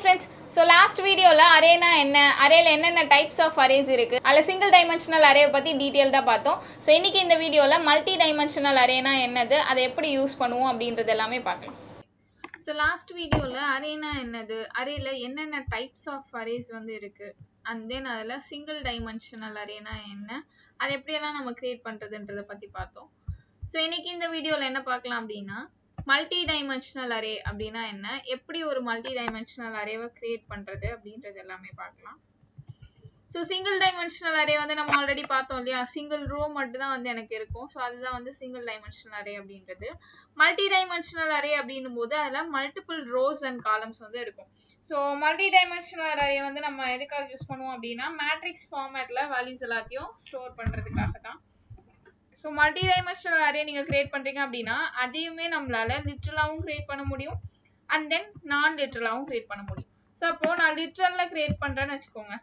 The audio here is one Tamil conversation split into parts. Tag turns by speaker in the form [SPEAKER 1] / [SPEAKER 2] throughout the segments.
[SPEAKER 1] friends. So last video la array na enna array la enna types of arrays irukku alla single dimensional array பத்தி டீடைலா பார்த்தோம். So இன்னைக்கு இந்த வீடியோல மல்டி டைமென்ஷனல் அரே னா என்னது அதை எப்படி யூஸ் பண்ணுவோம் அப்படின்றது எல்லாமே பார்க்கலாம். So last videoல array னா என்னது அரேல என்னென்ன types of arrays வந்து இருக்கு and then அதல single dimensional array னா என்ன அதை எப்படி எல்லாம் நம்ம கிரியேட் பண்றதுன்றத பத்தி பார்த்தோம். So இன்னைக்கு இந்த வீடியோல என்ன பார்க்கலாம் அப்படினா மல்டி டைமென்ஷனல் அரே அப்படினா என்ன எப்படி ஒரு மல்டி டைமென்ஷனல் அரேவை கிரியேட் பண்றது அப்படின்றது எல்லாமே பார்க்கலாம். So single dimensional array வந்து நம்ம ஆல்ரெடி பார்த்தோம் இல்லையா சிங்கிள் ரோ மட்டும் தான் வந்து எனக்கு இருக்கும். சோ அதுதான் வந்து single dimensional array அப்படின்றது. மல்டி டைமென்ஷனல் அரே அப்படினும்போது அதுல மல்டிபிள் ரோஸ் அண்ட் காலம்ஸ் வந்து இருக்கும். சோ மல்டி டைமென்ஷனல் அரே வந்து நம்ம எதுக்காக யூஸ் பண்ணுவோம் அப்படினா மேட்ரிக்ஸ் ஃபார்மட்ல வேல்யூஸ் எல்லாத்தையும் ஸ்டோர் பண்றதுக்காக தான். சோ மல்டி டைமென்ஷனல் அரே நீங்க கிரியேட் பண்றீங்க அப்படினா அதையுமே நம்மளால லிட்டரலாவும் கிரியேட் பண்ண முடியும் and then நான் லிட்டரலாவும் கிரியேட் பண்ண முடியும். சோ அப்போ நான் லிட்டரல்ல கிரியேட் பண்றேன்னு வெச்சுக்கோங்க.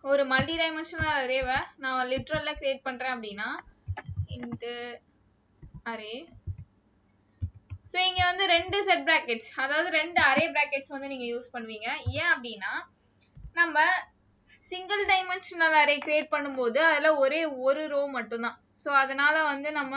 [SPEAKER 1] ஒரு மல்டி டைமென்ஷனல் அரேவை நான் லிட்டரல்ல கிரியேட் பண்றேன் அப்படினா int array. சோ இங்க வந்து ரெண்டு செட் பிராக்கெட்ஸ் அதாவது ரெண்டு அரே பிராக்கெட்ஸ் வந்து நீங்க யூஸ் பண்ணுவீங்க. ஏன் அப்படினா நம்ம சிங்கிள் டைமென்ஷனல் அரே கிரியேட் பண்ணும்போது அதுல ஒரே ஒரு ரோ மட்டும் தான். சோ அதனால வந்து நம்ம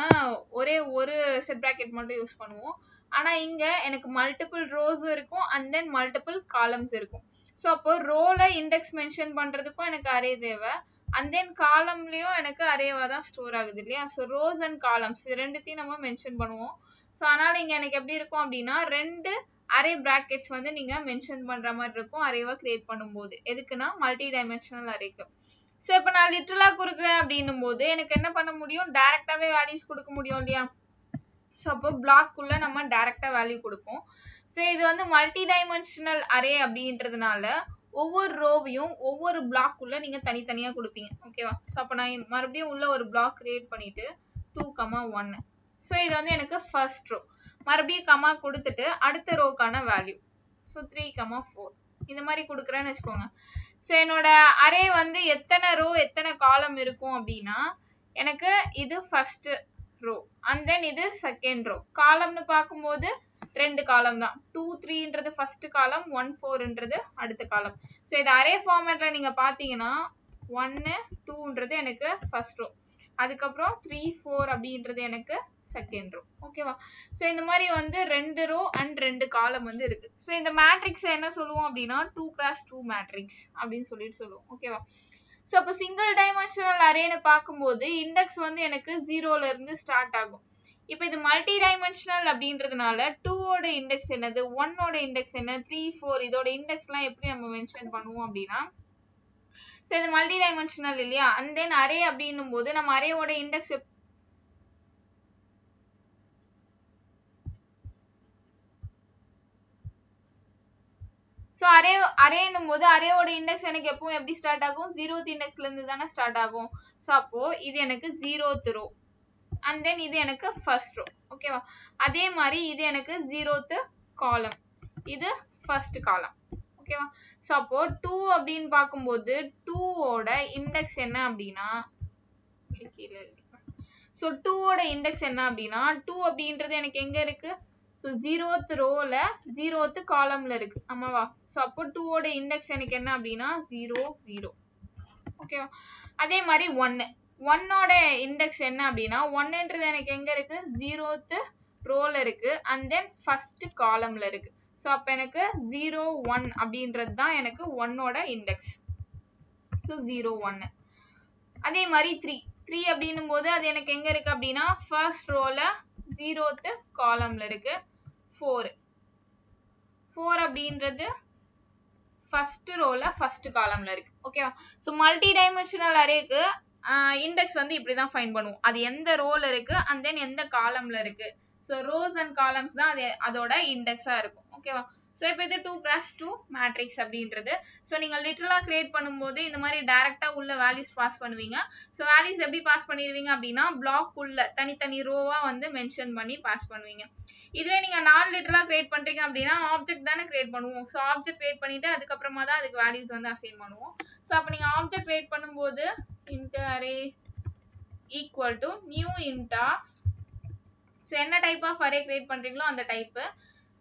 [SPEAKER 1] ஒரே ஒரு செட் பிராக்கெட் மட்டும் யூஸ் பண்ணுவோம். ஆனா இங்க எனக்கு மல்டிபிள் ரோஸ் இருக்கும் and then மல்டிபிள் காலம்ஸ் இருக்கும். சோ அப்போ ரோல இண்டெக்ஸ் மென்ஷன் பண்றதுக்கும் எனக்கு அரே தேவை and then காலம்லயும் எனக்கு அரேவா தான் ஸ்டோர் ஆகுது இல்லையா. சோ ரோஸ் அண்ட் காலம்ஸ் ரெண்டுத்தையும் நம்ம மென்ஷன் பண்ணுவோம். சோ அதனால இங்க எனக்கு எப்படி இருக்கும் அப்படினா ரெண்டு அரே பிராக்கெட்ஸ் வந்து நீங்க மென்ஷன் பண்ற மாதிரி இருக்கும் அரேவா கிரியேட் பண்ணும்போது. எதுக்குன்னா மல்டி டைமென்ஷனல் அரேக்கு. சோ இப்போ நான் லிட்டரலா கொடுக்குறேன் அப்படினும்போது எனக்கு என்ன பண்ண முடியும் டைரக்டாவே வேல்யூஸ் கொடுக்க முடியும் இல்லையா. சோ அப்போ பிளாக் குள்ள நம்ம டைரக்டா வேல்யூ கொடுப்போம். சோ இது வந்து மல்டி டைமென்ஷனல் அரே அப்படின்றதுனால ஒவ்வொரு ரோவையும் ஒவ்வொரு பிளாக் குள்ள நீங்க தனித்தனியா கொடுப்பீங்க. ஓகேவா. சோ அப்ப நான் மறுபடியும் உள்ள ஒரு பிளாக் கிரியேட் பண்ணிட்டு 2,1. சோ இது வந்து எனக்கு ஃபர்ஸ்ட் ரோ. மறுபடியும் கமா கொடுத்துட்டு அடுத்த ரோக்கான வேல்யூ. சோ 3,4 இந்த மாதிரி கொடுக்குறேன்னு வெச்சுக்கோங்க. சோ என்னோட அரே வந்து எத்தனை ரோ எத்தனை காலம் இருக்கும் அப்படினா எனக்கு இது ஃபர்ஸ்ட் ரோ and then இது செகண்ட் ரோ. காலம்னு பாக்கும்போது ரெண்டு காலம் தான். 2 3ன்றது ஃபர்ஸ்ட் காலம் 1 4ன்றது அடுத்த காலம். சோ இது அரே ஃபார்மட்ல நீங்க பாத்தீங்கன்னா 1 2ன்றது எனக்கு ஃபர்ஸ்ட் ரோ. அதுக்கு அப்புறம் 3 4 அப்படின்றது எனக்கு செகண்ட் ரோ. ஓகேவா. சோ இந்த மாதிரி வந்து ரெண்டு ரோ அண்ட் ரெண்டு காலம் வந்து இருக்கு. சோ இந்த மேட்ரிக்ஸ் என்ன சொல்லுவோம் அப்படினா 2x2 மேட்ரிக்ஸ் அப்படினு சொல்லுவோம். ஓகேவா. சோ அப்ப சிங்கிள் டைமென்ஷனல் அரேன்னு பாக்கும்போது இண்டெக்ஸ் வந்து எனக்கு 0ல இருந்து ஸ்டார்ட் ஆகும். இப்போ இது மல்டி டைமென்ஷனல் அப்படின்றதுனால 2 ஓட இண்டெக்ஸ் என்னது 1 ஓட இண்டெக்ஸ் என்ன 3 4 இதோட இண்டெக்ஸ்லாம் எப்படி நம்ம மென்ஷன் பண்ணுவோம் அப்படினா சோ இது மல்டி டைமென்ஷனல் இல்லையா. and then அரே அப்படினும்போது நம்ம அரேவோட இண்டெக்ஸ் சோ அரேனும்போது அரேவோட இண்டெக்ஸ் எனக்கு எப்பவும் எப்படி ஸ்டார்ட் ஆகும் 0th இண்டெக்ஸ்ல இருந்து தானே ஸ்டார்ட் ஆகும். சோ அப்போ இது எனக்கு 0th ரோ and then இது எனக்கு ஃபர்ஸ்ட் ரோ. ஓகேவா. அதே மாதிரி இது எனக்கு 0th காலம் இது ஃபர்ஸ்ட் காலம். ஓகேவா. சோ அப்போ 2 அப்படினு பாக்கும்போது 2 ஓட இண்டெக்ஸ் என்ன அப்படினா சோ 2 ஓட இண்டெக்ஸ் என்ன அப்படினா 2 அப்படின்றது எனக்கு எங்க இருக்கு சோ 0th ரோல 0th காலம்ல இருக்கு. ஆமாவா. சோ அப்போ 2 ஓட இண்டெக்ஸ் எனக்கு என்ன அப்படினா 0 0. ஓகேவா. அதே மாதிரி 1 1 ஓட இண்டெக்ஸ் என்ன அப்படினா 1ன்றது எனக்கு எங்க இருக்கு 0th ரோல இருக்கு and then ஃபர்ஸ்ட் காலம்ல இருக்கு. சோ அப்ப எனக்கு 0 1 அப்படின்றது தான் எனக்கு 1 ஓட இண்டெக்ஸ். சோ 0 1. அதே மாதிரி 3 அப்படினும்போது அது எனக்கு எங்க இருக்கு அப்படினா ஃபர்ஸ்ட் ரோல 0th காலம்ல இருக்கு 4 அப்படின்றது ஃபர்ஸ்ட் ரோல ஃபர்ஸ்ட் காலம்ல இருக்கு. ஓகேவா. சோ மல்டி டைமென்ஷனல் அரேக்கு இண்டெக்ஸ் வந்து இப்படி தான் ஃபைண்ட் பண்ணுவோம். அது எந்த ரோல இருக்கு and then எந்த காலம்ல இருக்கு. சோ ரோஸ் அண்ட் காலம்ஸ் தான் அதோட இண்டெக்ஸா இருக்கும். ஓகேவா. சோ இப்போ இது 2x2 மேட்ரிக்ஸ் அப்படின்றது. சோ நீங்க லிட்டரலா கிரியேட் பண்ணும்போது இந்த மாதிரி டைரக்டா உள்ள வேல்யூஸ் பாஸ் பண்ணுவீங்க. சோ வேல்யூஸ் எப்படி பாஸ் பண்ணிடுவீங்க அப்படினா பிளாக் உள்ள தனித்தனி ரோவா வந்து மென்ஷன் பண்ணி பாஸ் பண்ணுவீங்க. இதுவே நீங்க நான் லிட்டரலா கிரியேட் பண்றீங்க அப்படினா ஆப்ஜெக்ட் தானே கிரியேட் பண்ணுவோம். சோ ஆப்ஜெக்ட் கிரியேட் பண்ணிட்டு அதுக்கு அப்புறமா தான் அதுக்கு வேல்யூஸ் வந்து அசைன் பண்ணுவோம். சோ அப்ப நீங்க ஆப்ஜெக்ட் கிரியேட் பண்ணும்போது int array equal to new int of so என்ன டைப் ஆஃப் அரே கிரியேட் பண்றீங்களோ அந்த டைப்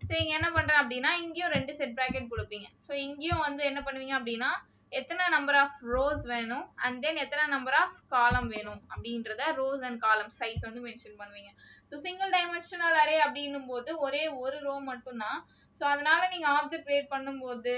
[SPEAKER 1] ஸோ இங்க என்ன பண்றேன் அப்படின்னா இங்கேயும் 2 செட் பிராக்கெட் கொடுப்பீங்க. ஸோ இங்கேயும் வந்து என்ன பண்ணுவீங்க அப்படின்னா எத்தனை நம்பர் ஆஃப் ரோஸ் வேணும் அண்ட் தென் எத்தனை நம்பர் ஆஃப் காலம் வேணும் அப்படின்றத ரோஸ் அண்ட் காலம் சைஸ் வந்து மென்ஷன் பண்ணுவீங்க. ஸோ சிங்கிள் டைமென்ஷனல் அரே அப்படின்னும் போது ஒரே ஒரு ரோ மட்டும்தான். ஸோ அதனால நீங்க ஆப்ஜெக்ட் கிரியேட் பண்ணும்போது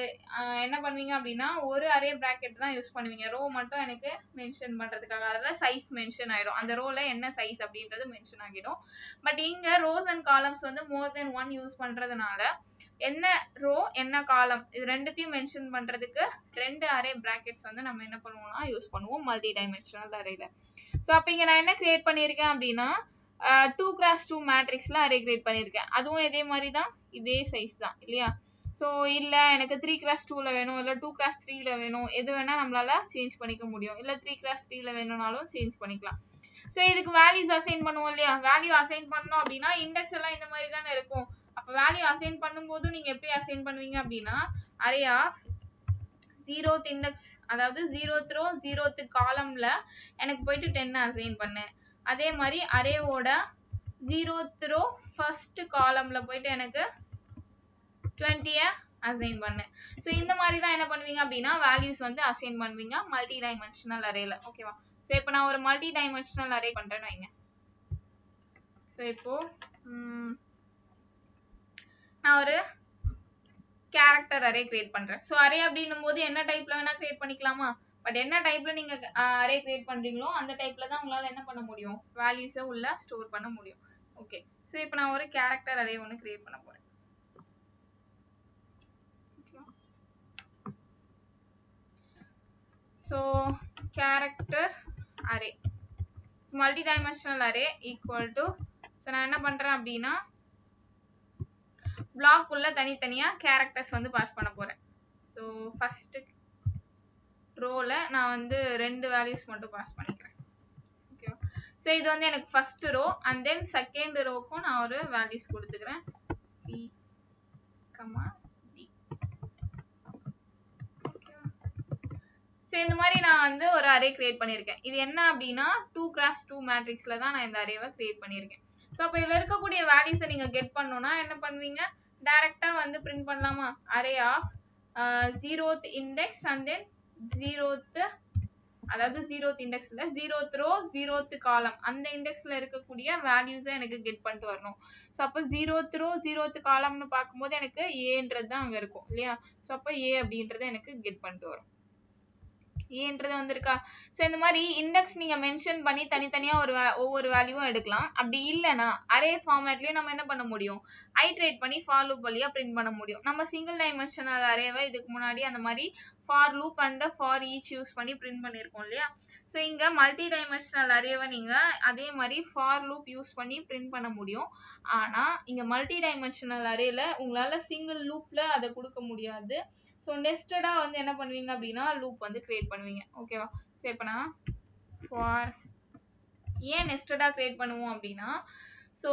[SPEAKER 1] என்ன பண்ணுவீங்க அப்படின்னா ஒரு அரே பிராக்கெட் தான் யூஸ் பண்ணுவீங்க. ரோ மட்டும் எனக்கு மென்ஷன் பண்றதுக்காக அதில் சைஸ் மென்ஷன் ஆயிடும். அந்த ரோல என்ன சைஸ் அப்படின்றது மென்ஷன் ஆகிடும். பட் இங்க ரோஸ் அண்ட் காலம்ஸ் வந்து மோர் தென் 1 யூஸ் பண்றதுனால என்ன ரோ என்ன காலம் இது ரெண்டுத்தையும் மென்ஷன் பண்றதுக்கு 2 அரே பிராக்கெட்ஸ் வந்து நம்ம என்ன பண்ணுவோம்னா யூஸ் பண்ணுவோம் மல்டி டைமென்ஷனல் அரேல. ஸோ அப்போ இங்க நான் என்ன கிரியேட் பண்ணியிருக்கேன் அப்படின்னா 2x2 மேட்ரிக்ஸ்ல அரே கிரியேட் பண்ணியிருக்கேன். அதுவும் இதே மாதிரி தான், இதே சைஸ் தான் இல்லையா. ஸோ இல்லை எனக்கு 3x2ல வேணும், இல்லை 2x3ல வேணும், எது வேணா நம்மளால சேஞ்ச் பண்ணிக்க முடியும். இல்லை 3x3ல வேணும்னாலும் சேஞ்ச் பண்ணிக்கலாம். ஸோ இதுக்கு வேல்யூஸ் அசைன் பண்ணுவோம் இல்லையா. வேல்யூ அசைன் பண்ணோம் அப்படின்னா இண்டெக்ஸ் எல்லாம் இந்த மாதிரி தானே இருக்கும். அப்போ வேல்யூ அசைன் பண்ணும்போது நீங்க எப்படி அசைன் பண்ணுவீங்க அப்படின்னா அரே ஆஃப் 0th இண்டெக்ஸ், அதாவது 0th ரோ 0th காலம்ல எனக்கு போயிட்டு 10 அசைன் பண்ணேன். அதே மாதிரி அரேவோட 0th ரோ ஃபர்ஸ்ட் காலம்ல போயிட்டு எனக்கு 20 அசைன் பண்ணேன். ஸோ இந்த மாதிரி தான் என்ன பண்ணுவீங்க அப்படின்னா வேல்யூஸ் வந்து அசைன் பண்ணுவீங்க மல்டி டைமென்ஷனல் அரேல. ஓகேவா. ஸோ இப்போ நான் ஒரு மல்டி டைமென்ஷனல் அரே பண்றேன்னு வைங்க. ஸோ இப்போ நான் ஒரு கேரக்டர் அரே கிரியேட் பண்றேன். ஸோ அரே அப்படின்னும் போது என்ன டைப்ல வேணா கிரியேட் பண்ணிக்கலாமா. பட் என்ன டைப்ல நீங்க அரே கிரியேட் பண்றீங்களோ அந்த டைப்ல தான் உங்களால என்ன பண்ண முடியும், வேல்யூஸை உள்ள ஸ்டோர் பண்ண முடியும். ஓகே. ஸோ இப்போ நான் ஒரு கேரக்டர் அரே ஒன்று கிரியேட் பண்ண போறேன். So character array multi dimensional array equal to, so நான் என்ன பண்றேன் அப்படின்னா பிளாக் உள்ள தனித்தனியா கேரக்டர்ஸ் வந்து பாஸ் பண்ண போறேன். ஸோ ஃபர்ஸ்ட் ரோல நான் வந்து 2 வேல்யூஸ் மட்டும் பாஸ் பண்ணிக்கிறேன். ஓகே. ஸோ இது வந்து எனக்கு first row and then second ரோக்கும் நான் ஒரு வேல்யூஸ் கொடுத்துக்கிறேன் C, D. ஸோ இந்த மாதிரி நான் வந்து ஒரு அரே கிரியேட் பண்ணியிருக்கேன். இது என்ன அப்படின்னா 2x2 மேட்ரிக்ஸ்ல தான் நான் இந்த அரேவை கிரியேட் பண்ணியிருக்கேன். ஸோ அப்போ இதில் இருக்கக்கூடிய வேல்யூஸை நீங்க கெட் பண்ணணும்னா என்ன பண்ணுவீங்க, டைரக்டா வந்து பிரிண்ட் பண்ணலாமா. Array of 0th index and then 0th, அதாவது 0th இண்டெக்ஸ் இல்ல 0th ரோ 0th காலம் அந்த இண்டெக்ஸ்ல இருக்கக்கூடிய வேல்யூஸை எனக்கு கெட் பண்ணிட்டு வரணும். ஸோ அப்போ 0th ரோ 0th காலம்னு பார்க்கும்போது எனக்கு ஏன்றது தான் அங்க இருக்கும் இல்லையா. ஸோ அப்போ ஏ அப்படின்றத எனக்கு கெட் பண்ணிட்டு வரும். ஏன்றது வந்திருக்கா. ஸோ இந்த மாதிரி இண்டெக்ஸ் நீங்க மென்ஷன் பண்ணி தனித்தனியா ஒவ்வொரு வேல்யூவும் எடுக்கலாம். அப்படி இல்லைன்னா அரே ஃபார்மேட்லயும் நம்ம என்ன பண்ண முடியும், ஐட்ரேட் பண்ணி ஃபார் லூப் வழியா பிரிண்ட் பண்ண முடியும். நம்ம சிங்கிள் டைமென்ஷனல் அரேவை இதுக்கு முன்னாடி அந்த மாதிரி for loop and for each use பண்ணி பிரிண்ட் பண்ணியிருக்கோம் இல்லையா. ஸோ இங்க மல்டி டைமென்ஷனல் அரேவை நீங்க அதே மாதிரி ஃபார் லூப் யூஸ் பண்ணி பிரிண்ட் பண்ண முடியும். ஆனா இங்க மல்டி டைமென்ஷனல் அரேல உங்களால சிங்கிள் லூப்ல அதை கொடுக்க முடியாது. ஸோ நெஸ்டடா வந்து என்ன பண்ணுவீங்க அப்படின்னா லூப் வந்து கிரியேட் பண்ணுவீங்க. ஓகேவா. ஸோ இப்போ நான் ஃபார் ஏன் நெஸ்டடா கிரியேட் பண்ணுவோம் அப்படின்னா, ஸோ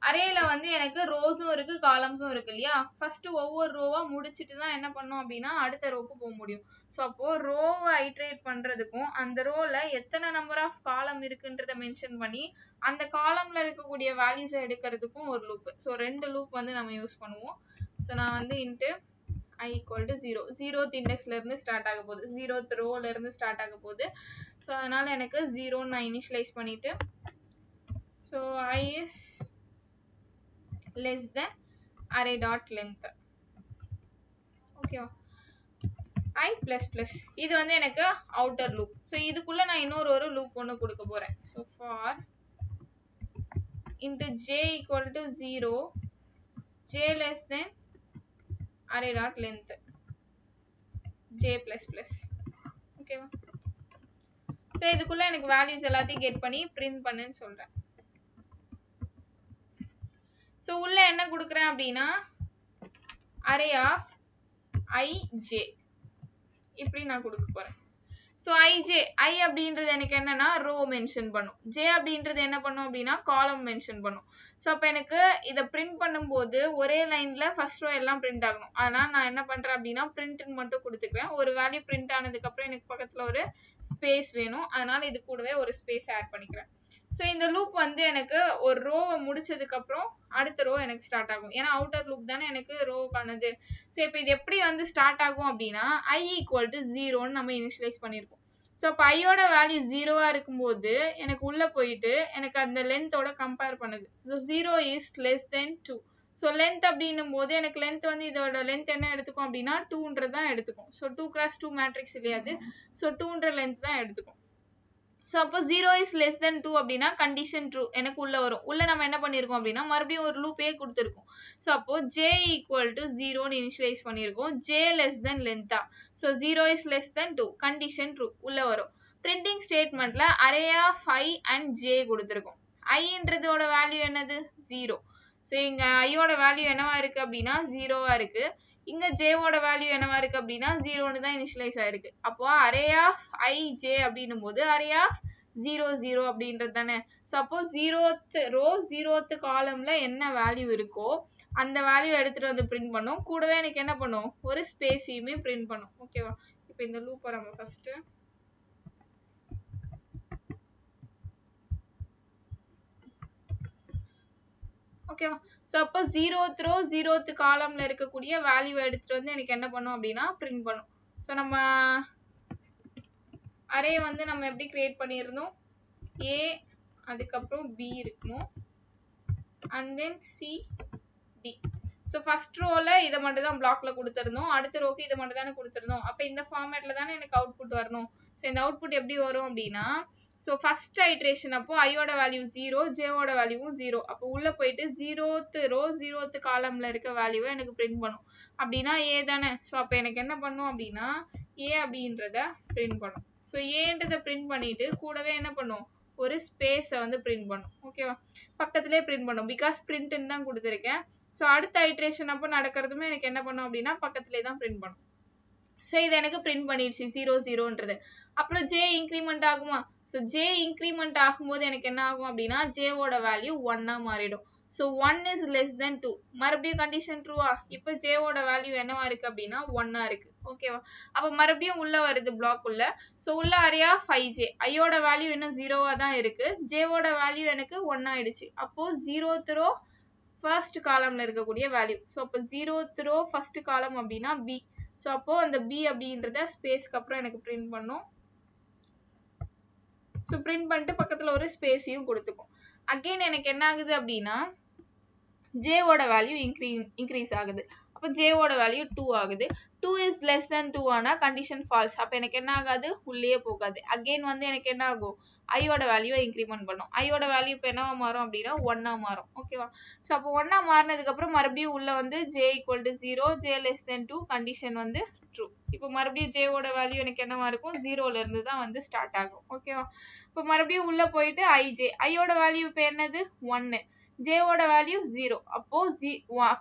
[SPEAKER 1] அரேல வந்து எனக்கு ரோஸும் இருக்கு காலம்ஸும் இருக்கு இல்லையா. ஃபர்ஸ்ட் ஒவ்வொரு ரோவா முடிச்சுட்டு தான் என்ன பண்ணும் அப்படின்னா அடுத்த ரோக்கு போக முடியும். ஸோ அப்போ ரோவை ஐட்ரேட் பண்றதுக்கும் அந்த ரோல எத்தனை நம்பர் ஆஃப் காலம் இருக்குன்றத மென்ஷன் பண்ணி அந்த காலம்ல இருக்கக்கூடிய வேல்யூஸை எடுக்கிறதுக்கும் ஒரு லூப். ஸோ 2 லூப் வந்து நம்ம யூஸ் பண்ணுவோம். ஸோ நான் வந்து into I equal to 0. 0th இண்டெக்ஸ்ல இருந்து ஸ்டார்ட் ஆக போகுது, 0th ரோல இருந்து ஸ்டார்ட் ஆக போகுது. ஸோ அதனால எனக்கு 0 நான் இனிஷியலைஸ் பண்ணிட்டு, so I is less than array dot length. ஓகேவா. I plus plus இது வந்து எனக்கு அவுட்டர் லூப். ஸோ இதுக்குள்ள நான் இன்னொரு லூப் ஒன்று கொடுக்க போறேன். So for into j equal to 0, j less than array dot length j plus plus. ஓகேவா. ஸோ இதுக்குள்ள எனக்கு வேல்யூஸ் எல்லாத்தையும் கெட் பண்ணி பிரிண்ட் பண்ணுன்னு சொல்றேன். ஸோ உள்ள என்ன கொடுக்குறேன் அப்படின்னா array of ij இப்படி நான் கொடுக்க போறேன். ஸோ I அப்படின்றது எனக்கு என்னன்னா ரோ மென்ஷன் பண்ணும், j அப்படின்றது என்ன பண்ணும் அப்படின்னா காலம் மென்ஷன் பண்ணும். ஸோ அப்போ எனக்கு இதை பிரிண்ட் பண்ணும்போது ஒரே லைன்ல ஃபர்ஸ்ட் ரோ எல்லாம் பிரிண்ட் ஆகணும். அதனால நான் என்ன பண்றேன் அப்படின்னா பிரிண்ட்னு மட்டும் கொடுத்துக்கிறேன். ஒரு வேல்யூ பிரிண்ட் ஆனதுக்கு அப்புறம் எனக்கு பக்கத்துல ஒரு ஸ்பேஸ் வேணும், அதனால இது கூடவே ஒரு ஸ்பேஸ் ஆட் பண்ணிக்கிறேன். ஸோ இந்த லூப் வந்து எனக்கு ஒரு ரோவை முடிச்சதுக்கு அப்புறம் அடுத்த ரோ எனக்கு ஸ்டார்ட் ஆகும். ஏன்னா அவுட்டர் லூப் தானே எனக்கு ரோவுக்கானது. ஸோ இப்போ இது எப்படி வந்து ஸ்டார்ட் ஆகும் அப்படின்னா I = 0ன்னு நம்ம இனிஷியலைஸ் பண்ணியிருக்கோம். ஸோ இப்போ ஐயோட வேல்யூ 0வா இருக்கும்போது எனக்கு உள்ள போயிட்டு எனக்கு அந்த லென்த்தோட கம்பேர் பண்ணுது. So 0 is less than 2. So length அப்படின்னும் போது எனக்கு லென்த் வந்து இதோட லென்த் என்ன எடுத்துக்கும் அப்படின்னா 2ன்றது தான் எடுத்துக்கும். ஸோ 2x2 மேட்ரிக்ஸ் இல்லையாது. ஸோ 2ன்ற லென்த் தான் எடுத்துக்கும். ஸோ அப்போ 0 is less than 2 அப்படின்னா கண்டிஷன் ட்ரூ எனக்கு உள்ள வரும். உள்ள நம்ம என்ன பண்ணியிருக்கோம் அப்படின்னா மறுபடியும் ஒரு லூப்பே கொடுத்துருக்கோம். ஸோ அப்போ j = 0ன்னு இனிஷியலைஸ் பண்ணியிருக்கோம். j less than லென்த்தா. So 0 is less than 2 condition true உள்ள வரும். பிரிண்டிங் ஸ்டேட்மெண்ட்ல array of I and j கொடுத்துருக்கோம். ஐன்றதோட வேல்யூ என்னது 0. ஸோ இங்க ஐயோட வேல்யூ என்னவா இருக்கு அப்படின்னா 0வா இருக்கு. இங்க j ஓட வேல்யூ என்னவா இருக்கு அப்படின்னா 0ன்னு தான் இனிஷியலைஸ் ஆயிருக்கு. அப்போ அரே ஆஃப் I j அப்படின்னும் போது அரே ஆஃப் 0 0 அப்படின்றது தானே. ஸோ அப்போ 0th ரோ 0th காலம்ல என்ன வேல்யூ இருக்கோ அந்த வேல்யூ எடுத்துட்டு வந்து பிரிண்ட் பண்ணும். கூடவே எனக்கு என்ன பண்ணும் ஒரு ஸ்பேஸையுமே பிரிண்ட் பண்ணும். ஓகேவா? இப்போ இந்த லூப்பை நம்ம ஃபர்ஸ்ட் ஓகேவா? ஸோ அப்போ 0th ரோ 0th காலம்ல இருக்கக்கூடிய வேல்யூ எடுத்துட்டு வந்து எனக்கு என்ன பண்ணும் அப்படின்னா பிரிண்ட் பண்ணும். ஸோ நம்ம அரே வந்து நம்ம எப்படி கிரியேட் பண்ணியிருந்தோம்? A அதுக்கப்புறம் B இருக்கணும் and then C D. So first ரோல இதை மட்டும் தான் பிளாக்ல கொடுத்துருந்தோம். அடுத்த ரோக்கு இதை மட்டும் தானே கொடுத்துருந்தோம். அப்போ இந்த ஃபார்மேட்ல தானே எனக்கு அவுட்புட் வரணும். ஸோ இந்த அவுட்புட் எப்படி வரும் அப்படின்னா ஸோ ஃபர்ஸ்ட் ஐட்ரேஷன் அப்போ ஐயோட வேல்யூ 0 ஜேவோட வேல்யூவும் 0. அப்போ உள்ள போயிட்டு 0th ரோ 0th காலம்ல இருக்க வேல்யூவை எனக்கு பிரிண்ட் பண்ணும். அப்படின்னா ஏ தானே. ஸோ அப்போ எனக்கு என்ன பண்ணும் அப்படின்னா ஏ அப்படின்றத பிரிண்ட் பண்ணும். ஸோ ஏன்றதை பிரிண்ட் பண்ணிட்டு கூடவே என்ன பண்ணும் ஒரு ஸ்பேஸை வந்து பிரிண்ட் பண்ணும். ஓகேவா? பக்கத்துலேயே பிரிண்ட் பண்ணும். பிகாஸ் பிரிண்ட்னு தான் கொடுத்துருக்கேன். ஸோ அடுத்த ஐட்ரேஷன் அப்போ நடக்கிறதுமே எனக்கு என்ன பண்ணும் அப்படின்னா பக்கத்துலேயே தான் பிரிண்ட் பண்ணும். ஸோ இது எனக்கு பிரிண்ட் பண்ணிடுச்சு 0 0ன்றது. அப்புறம் ஜே இன்க்ரிமெண்ட் ஆகுமா? ஸோ ஜே இன்க்ரிமெண்ட் ஆகும்போது எனக்கு என்ன ஆகும் அப்படின்னா ஜேவோட வேல்யூ 1ஆ மாறிடும். So 1 is less than 2. மறுபடியும் கண்டிஷன் ட்ரூவா? இப்போ ஜேவோட வேல்யூ என்னவா இருக்கு அப்படின்னா 1ஆ இருக்கு. ஓகேவா? அப்போ மறுபடியும் உள்ள வருது பிளாக் உள்ள. ஸோ உள்ள அரே ஆஃப் IJ. ஐயோட வேல்யூ இன்னும் 0வா தான் இருக்கு. ஜேவோட வேல்யூ எனக்கு 1 ஆயிடுச்சு. அப்போ 0th ரோ ஃபர்ஸ்ட் காலம்ல இருக்கக்கூடிய வேல்யூ. ஸோ அப்போ 0th ரோ ஃபர்ஸ்ட் காலம் அப்படின்னா B. ஸோ அப்போ அந்த B அப்படின்றத ஸ்பேஸ்க்கு அப்புறம் எனக்கு பிரிண்ட் பண்ணும். ஸோ பிரிண்ட் பண்ணிட்டு பக்கத்தில் ஒரு ஸ்பேஸையும் கொடுத்துக்கும். அகெயின் எனக்கு என்ன ஆகுது அப்படின்னா ஜேவோட வேல்யூ இன்க்ரீஸ் ஆகுது. அப்போ ஜேவோட வேல்யூ 2 ஆகுது. 2 is less than 2 ஆனா கண்டிஷன் ஃபால்ஸ். அப்போ எனக்கு என்ன ஆகாது உள்ளே போகாது. அகெயின் வந்து எனக்கு என்ன ஆகும் ஐயோட வேல்யூவை இன்க்ரிமெண்ட் பண்ணும். ஐயோட வேல்யூ இப்போ என்னவா மாறும் அப்படின்னா 1ஆ மாறும். ஓகேவா? ஸோ அப்போ 1ஆ மாறினதுக்கு அப்புறம் மறுபடியும் உள்ள வந்து j = 0 j less than 2 condition வந்து ட்ரூ. இப்போ மறுபடியும் ஜேவோட வேல்யூ எனக்கு என்னவா இருக்கும் 0ல இருந்து தான் வந்து ஸ்டார்ட் ஆகும். ஓகேவா? இப்போ மறுபடியும் உள்ள போயிட்டு IJ. ஐயோட வேல்யூ இப்போ என்னது 1. ஜேவோட வேல்யூ 0. அப்போ